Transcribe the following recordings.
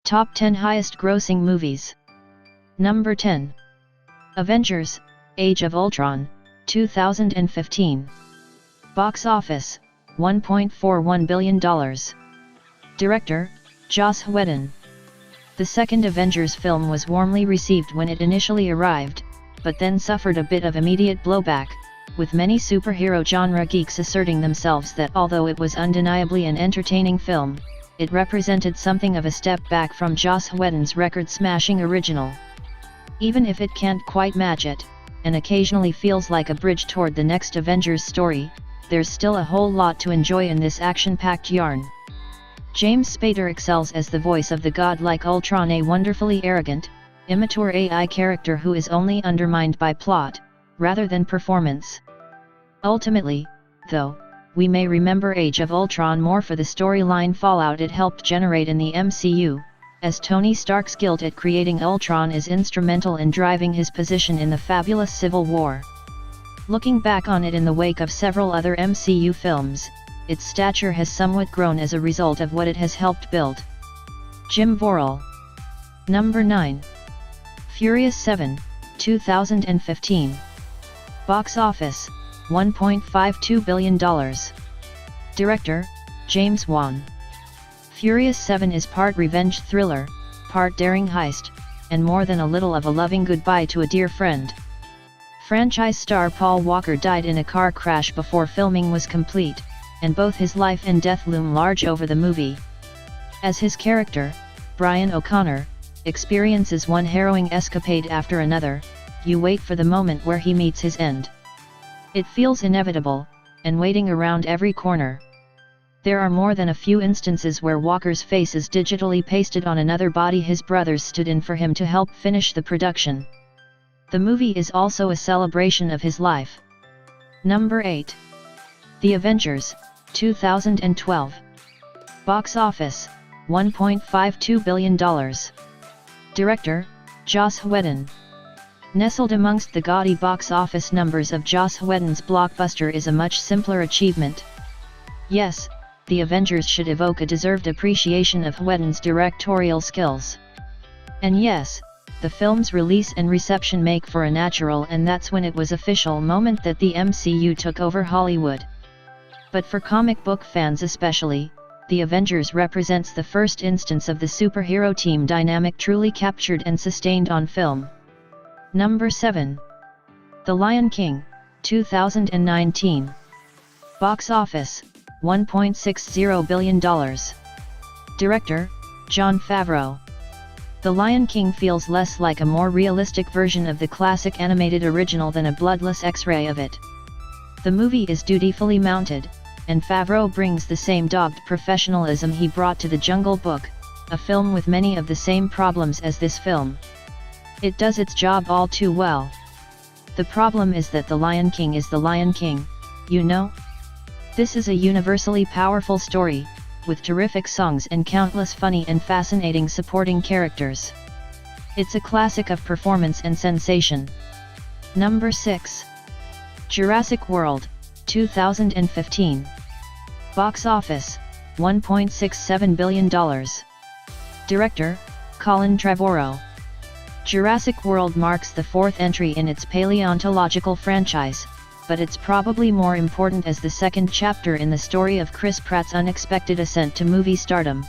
Top 10 highest grossing movies. Number 10. Avengers Age of Ultron, 2015. Box office, $1.41 billion. Director, Joss Whedon. The second Avengers film was warmly received when it initially arrived, but then suffered a bit of immediate blowback, with many superhero genre geeks asserting themselves that although it was undeniably an entertaining film, it represented something of a step back from Joss Whedon's record-smashing original. Even if it can't quite match it, and occasionally feels like a bridge toward the next Avengers story, there's still a whole lot to enjoy in this action-packed yarn. James Spader excels as the voice of the godlike Ultron, a wonderfully arrogant, immature AI character who is only undermined by plot, rather than performance. Ultimately, though, we may remember Age of Ultron more for the storyline fallout it helped generate in the MCU, as Tony Stark's guilt at creating Ultron is instrumental in driving his position in the fabulous Civil War. Looking back on it in the wake of several other MCU films, its stature has somewhat grown as a result of what it has helped build. Jim Vorel. Number 9. Furious 7, 2015. Box office, $1.52 billion. Director, James Wan. Furious 7 is part revenge thriller, part daring heist, and more than a little of a loving goodbye to a dear friend. Franchise star Paul Walker died in a car crash before filming was complete, and both his life and death loom large over the movie. As his character, Brian O'Connor, experiences one harrowing escapade after another, you wait for the moment where he meets his end. It feels inevitable, and waiting around every corner. There are more than a few instances where Walker's face is digitally pasted on another body his brothers stood in for him to help finish the production. The movie is also a celebration of his life. Number 8. The Avengers, 2012. Box office, $1.52 billion. Director, Joss Whedon. Nestled amongst the gaudy box office numbers of Joss Whedon's blockbuster is a much simpler achievement. Yes, The Avengers should evoke a deserved appreciation of Whedon's directorial skills. And yes, the film's release and reception make for a natural and that's when it was official moment that the MCU took over Hollywood. But for comic book fans especially, The Avengers represents the first instance of the superhero team dynamic truly captured and sustained on film. Number 7. The Lion King, 2019. Box office, $1.60 billion. Director, Jon Favreau. The Lion King feels less like a more realistic version of the classic animated original than a bloodless X-ray of it. The movie is dutifully mounted, and Favreau brings the same dogged professionalism he brought to The Jungle Book, a film with many of the same problems as this film. It does its job all too well. The problem is that The Lion King is The Lion King, you know? This is a universally powerful story, with terrific songs and countless funny and fascinating supporting characters. It's a classic of performance and sensation. Number 6. Jurassic World, 2015. Box office, $1.67 billion. Director, Colin Trevorrow. Jurassic World marks the fourth entry in its paleontological franchise, but it's probably more important as the second chapter in the story of Chris Pratt's unexpected ascent to movie stardom.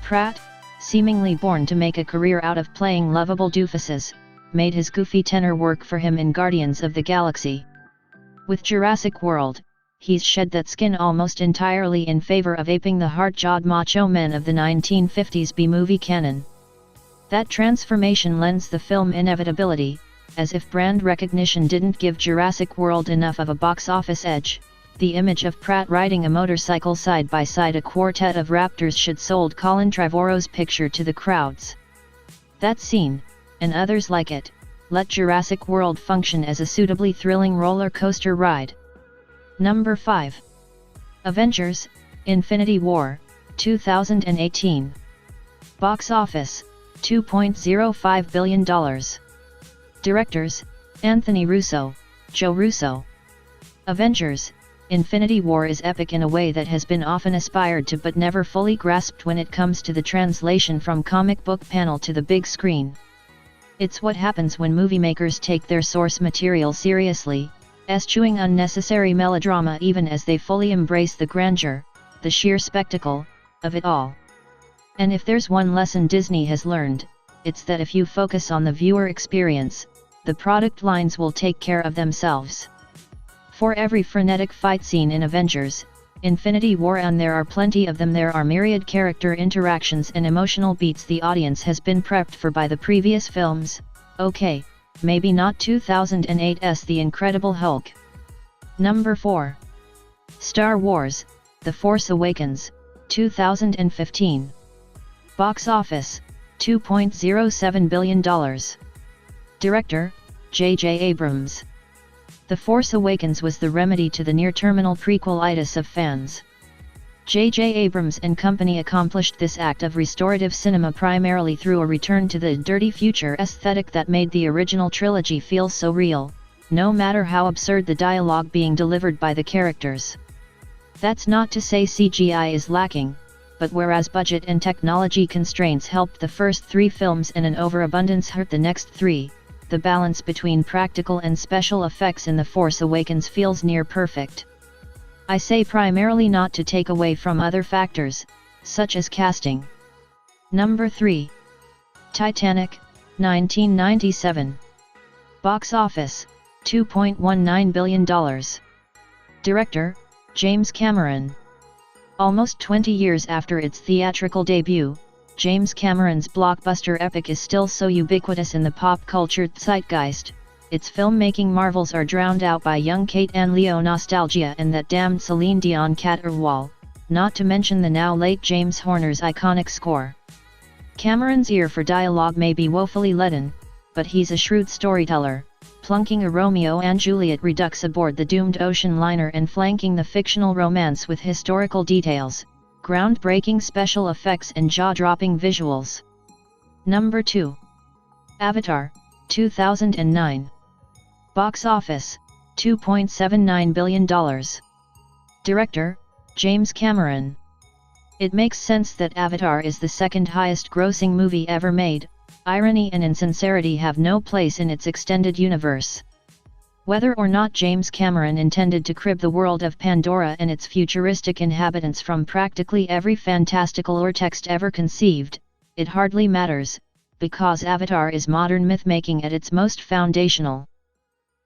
Pratt, seemingly born to make a career out of playing lovable doofuses, made his goofy tenor work for him in Guardians of the Galaxy. With Jurassic World, he's shed that skin almost entirely in favor of aping the hard-jawed macho men of the 1950s B-movie canon. That transformation lends the film inevitability, as if brand recognition didn't give Jurassic World enough of a box office edge. The image of Pratt riding a motorcycle side by side a quartet of raptors should sold Colin Trevorrow's picture to the crowds. That scene, and others like it, let Jurassic World function as a suitably thrilling roller coaster ride. Number 5. Avengers, Infinity War, 2018. Box office, $2.05 billion. Directors, Anthony Russo, Joe Russo. Avengers, Infinity War is epic in a way that has been often aspired to but never fully grasped when it comes to the translation from comic book panel to the big screen. It's what happens when movie makers take their source material seriously, eschewing unnecessary melodrama even as they fully embrace the grandeur, the sheer spectacle, of it all. And if there's one lesson Disney has learned, it's that if you focus on the viewer experience, the product lines will take care of themselves. For every frenetic fight scene in Avengers Infinity War, and there are plenty of them, there are myriad character interactions and emotional beats the audience has been prepped for by the previous films. Okay, maybe not 2008's The Incredible Hulk. Number 4. Star Wars: The Force Awakens, 2015. Box office, $2.07 billion. Director, J.J. Abrams. The Force Awakens was the remedy to the near-terminal prequel-itis of fans. J.J. Abrams and company accomplished this act of restorative cinema primarily through a return to the dirty future aesthetic that made the original trilogy feel so real, no matter how absurd the dialogue being delivered by the characters. That's not to say CGI is lacking, but whereas budget and technology constraints helped the first 3 films and an overabundance hurt the next 3, the balance between practical and special effects in The Force Awakens feels near perfect. I say primarily not to take away from other factors, such as casting. Number 3. Titanic, 1997. Box office, $2.19 billion. Director, James Cameron. Almost 20 years after its theatrical debut, James Cameron's blockbuster epic is still so ubiquitous in the pop culture zeitgeist. Its filmmaking marvels are drowned out by young Kate and Leo nostalgia and that damned Celine Dion caterwaul, not to mention the now late James Horner's iconic score. Cameron's ear for dialogue may be woefully leaden, but he's a shrewd storyteller, plunking a Romeo and Juliet redux aboard the doomed ocean liner and flanking the fictional romance with historical details, groundbreaking special effects and jaw-dropping visuals. Number 2. Avatar, 2009. Box office, $2.79 billion. Director, James Cameron. It makes sense that Avatar is the second highest grossing movie ever made. Irony and insincerity have no place in its extended universe. Whether or not James Cameron intended to crib the world of Pandora and its futuristic inhabitants from practically every fantastical or text ever conceived, it hardly matters, because Avatar is modern myth-making at its most foundational.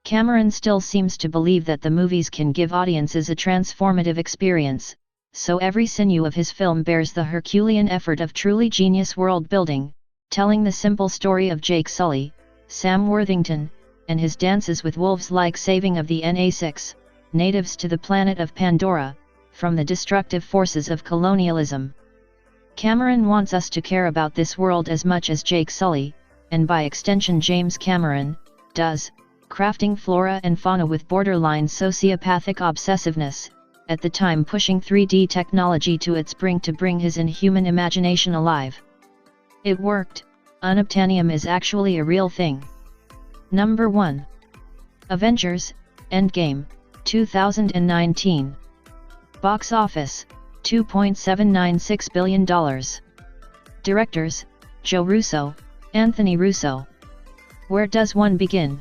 Cameron still seems to believe that the movies can give audiences a transformative experience, so every sinew of his film bears the Herculean effort of truly genius world-building, telling the simple story of Jake Sully, Sam Worthington, and his dances with wolves like saving of the Na-6, natives to the planet of Pandora, from the destructive forces of colonialism. Cameron wants us to care about this world as much as Jake Sully, and by extension James Cameron, does, crafting flora and fauna with borderline sociopathic obsessiveness, at the time pushing 3D technology to its brink to bring his inhuman imagination alive. It worked. Unobtainium is actually a real thing. Number 1. Avengers Endgame, 2019. Box office, $2.796 billion. Directors, Joe Russo, Anthony Russo. Where does one begin?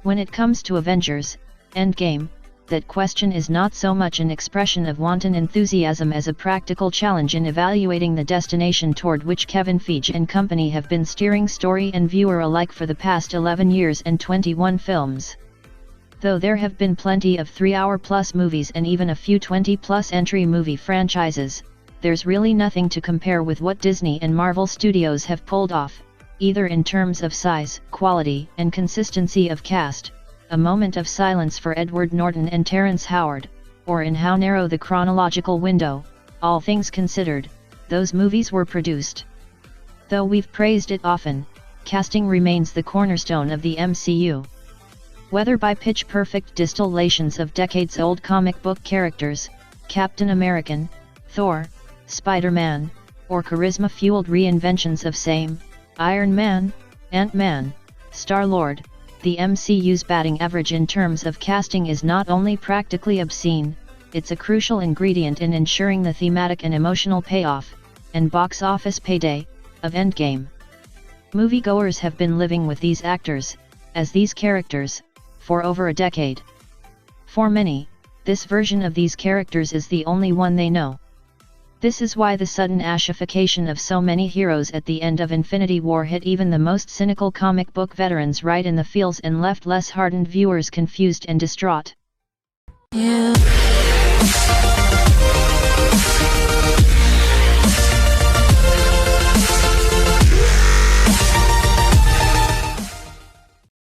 When it comes to Avengers Endgame, that question is not so much an expression of wanton enthusiasm as a practical challenge in evaluating the destination toward which Kevin Feige and company have been steering story and viewer alike for the past 11 years and 21 films. Though there have been plenty of 3-hour-plus movies and even a few 20-plus entry movie franchises, there's really nothing to compare with what Disney and Marvel Studios have pulled off, either in terms of size, quality, and consistency of cast. A moment of silence for Edward Norton and Terrence Howard, or in how narrow the chronological window, all things considered, those movies were produced. Though we've praised it often, casting remains the cornerstone of the MCU. Whether by pitch-perfect distillations of decades-old comic book characters, Captain American, Thor, Spider-Man, or charisma-fueled reinventions of same, Iron Man, Ant-Man, Star-Lord, the MCU's batting average in terms of casting is not only practically obscene, it's a crucial ingredient in ensuring the thematic and emotional payoff, and box office payday, of Endgame. Moviegoers have been living with these actors, as these characters, for over a decade. For many, this version of these characters is the only one they know. This is why the sudden ashification of so many heroes at the end of Infinity War hit even the most cynical comic book veterans right in the feels and left less hardened viewers confused and distraught. Yeah.